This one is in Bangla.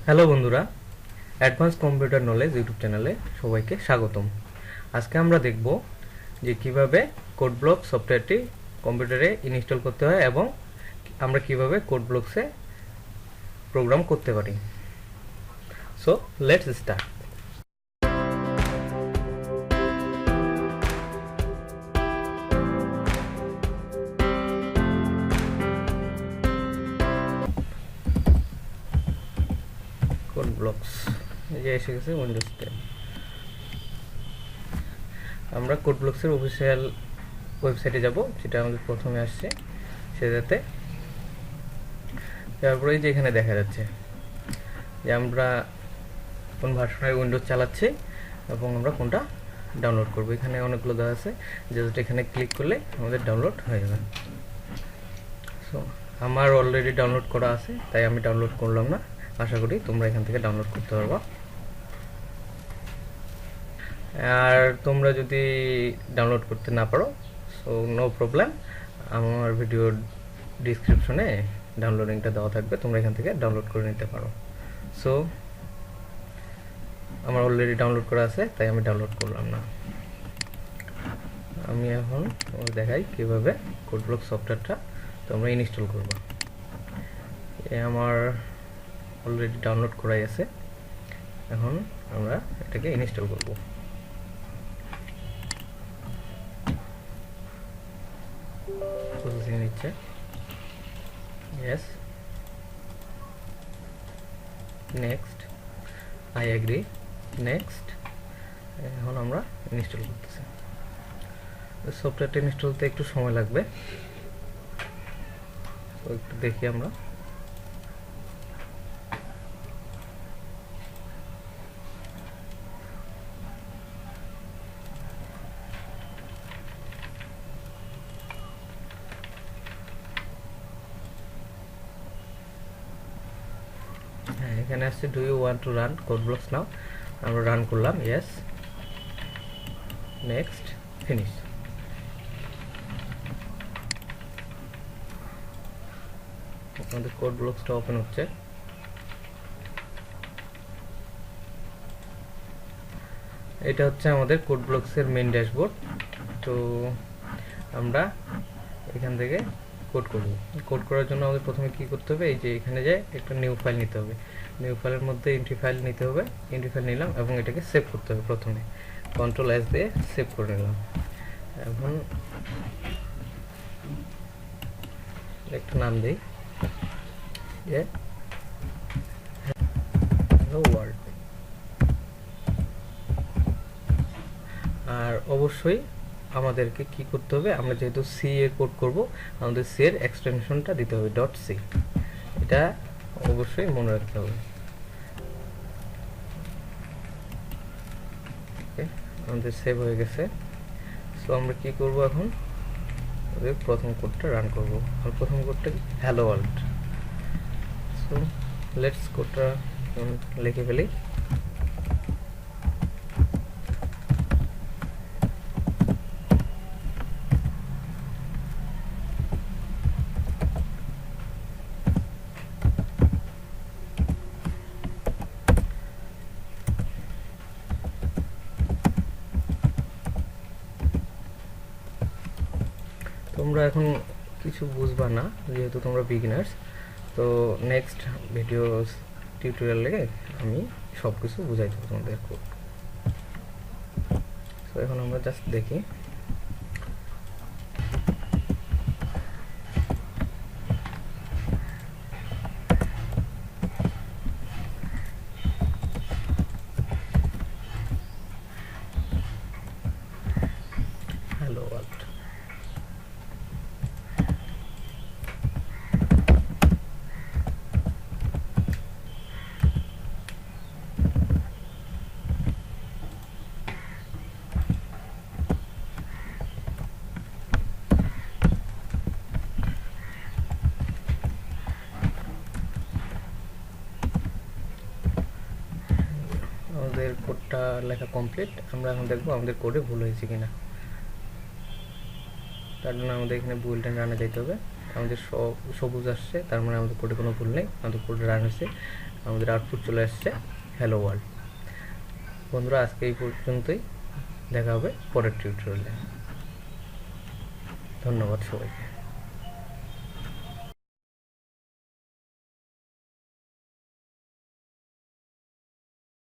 হ্যালো বন্ধুরা, অ্যাডভান্স কম্পিউটার নলেজ ইউটিউব চ্যানেলে সবাইকে স্বাগতম। আজকে আমরা দেখব যে কিভাবে কোড ব্লক সফটওয়্যারটি কম্পিউটারে ইনস্টল করতে হয় এবং আমরা কিভাবে কোড ব্লকসে প্রোগ্রাম করতে পারি। So let's start. Code blocks এই যে এসে গেছে উইন্ডোজ 10। আমরা কোড ব্লকসের অফিসিয়াল ওয়েবসাইটে যাব, যেটা আমাদের প্রথমে আসছে সেটাতে। তারপরে যে এখানে দেখা যাচ্ছে যে আমরা কোন ভার্সনের উইন্ডোজ চালাচ্ছি এবং আমরা কোনটা ডাউনলোড করব। এখানে অনেকগুলো দেওয়া আছে, জাস্ট এখানে ক্লিক করলে আমাদের ডাউনলোড হয়ে যাবে। সো আমার অলরেডি ডাউনলোড করা আছে, তাই আমি ডাউনলোড করলাম না। আশা করি তোমরা এখান থেকে ডাউনলোড করতে পারবা। আর তোমরা যদি ডাউনলোড করতে না পারো, সো নো প্রবলেম, আমার ভিডিও ডিসক্রিপশনে ডাউনলোডিংটা দেওয়া থাকবে, তোমরা এখান থেকে ডাউনলোড করে নিতে পারো। সো আমার অলরেডি ডাউনলোড করা আছে, তাই আমি ডাউনলোড করলাম না। আমি এখন দেখাই কিভাবে কোডব্লক সফটওয়্যারটা তোমরা ইনস্টল করবে। আমার অলরেডি ডাউনলোড করাই আছে, এখন আমরা এটাকে ইনস্টল করব। প্রসেসিং নিচ্ছে, yes, next, I agree, next. এখন আমরা ইনস্টল করতেছি। সফটওয়্যারটা ইনস্টল হতে একটু সময় লাগবে, তো একটু দেখি আমরা। হ্যাঁ, এখানে আসছে do you want to run Code Blocks now. আমরা রান করলাম, ইয়েস, নেক্সট, ফিনিশ। আমাদের কোডব্লকসটা ওপেন হচ্ছে। এটা হচ্ছে আমাদের কোডব্লকসের মেইন ড্যাশবোর্ড। তো আমরা এখান থেকে কোড করব। কোড করার জন্য আমাদের প্রথমে কি করতে হবে, এই যে এখানে যায় একটা নিউ ফাইল নিতে হবে। নিউ ফাইলের মধ্যে এন্ট্রি ফাইল নিতে হবে। এন্ট্রি ফাইল নিলাম এবং এটাকে সেভ করতে হবে। প্রথমে কন্ট্রোল এস দিয়ে সেভ করে নিলাম। এখন একটা নাম দিই, যে হ্যালো ওয়ার্ল্ড। আর অবশ্যই আমাদেরকে কি করতে হবে, আমরা যেহেতু সি এ কোড করব, আমাদের সি এর এক্সটেনশনটা দিতে হবে, ডট সি। এটা অবশ্যই মনে রাখতে হবে। আমাদের সেভ হয়ে গেছে। সো আমরা কি করব, এখন প্রথম কোডটা রান করব। আর প্রথম কোডটা হ্যালো ওয়ার্ল্ড। সো লেটস কোডটা লিখে ফেলি। তোমরা এখন কিছু বুঝবা না, যেহেতু তোমরা বিগিনার্স। তো নেক্সট ভিডিও টিউটোরিয়াল লেগে আমি সব কিছু বুঝাই দেবো তোমাদের। তো এখন আমরা জাস্ট দেখি। Hello world. আমাদের কোডটা লেখা কমপ্লিট। আমরা এখন দেখবো আমাদের কোডে ভুল হয়েছে কিনা। তার জন্য আমাদের এখানে বুলেটিন রানে যেতে হবে। আমাদের সবুজ আসছে, তার মানে আমাদের কোডে কোনো ভুল নেই, আমাদের কোড রান হয়েছে, আমাদের আউটপুট চলে আসছে হ্যালো ওয়ার্ল্ড। বন্ধুরা, আজকে এই পর্যন্তই, দেখা হবে পরের টিউটোরিয়ালে। ধন্যবাদ সবাইকে।